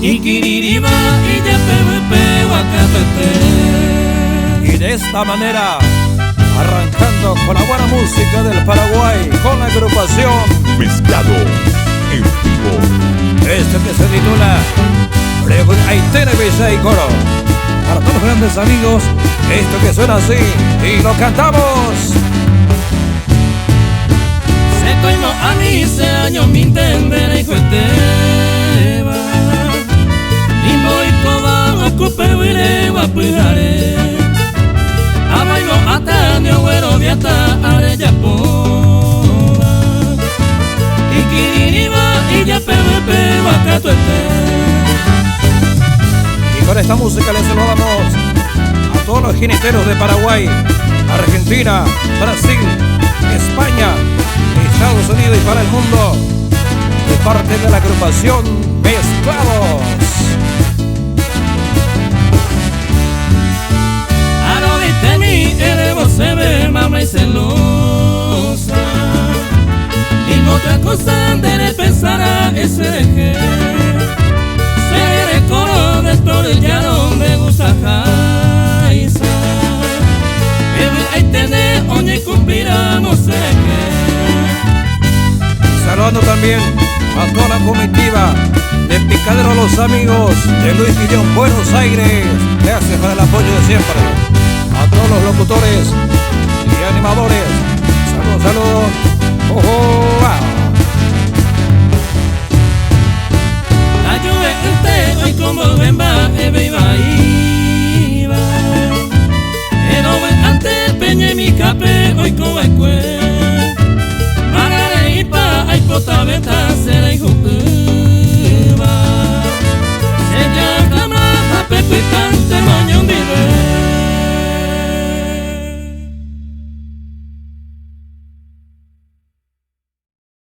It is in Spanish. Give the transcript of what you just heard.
Ikiririba y Yapepepe Huacapete. Y de esta manera, arrancando con la buena música del Paraguay, con la agrupación Mezclado en vivo. este que se titula Aitene Visa y Coro. Para todos los grandes amigos, esto que suena así y lo cantamos. Se coimó a mí ese año mi entender y cueteba. Y voy coba a cupewire guapujare. A bailo hasta ni güero viata areya poba. Y kiririba y ya pepepe guacatuete. Y con esta música les saludamos a todos los jineteros de Paraguay, Argentina, Brasil, España, Estados Unidos y para el mundo, de parte de la agrupación Mezclados. Aro viste mi elevo se ve mamá y celosa. Y no otra cosa de pensar a ese deje. Se coro de florellano me gusta jaisa. Ahí tenés oñe cumpliramos que. Saludando también a toda la comitiva de Picadero Los Amigos de Luis Guillón, Buenos Aires. Gracias por el apoyo de siempre. A todos los locutores y animadores. Saludos, saludos. ¡Oh, oh, wow!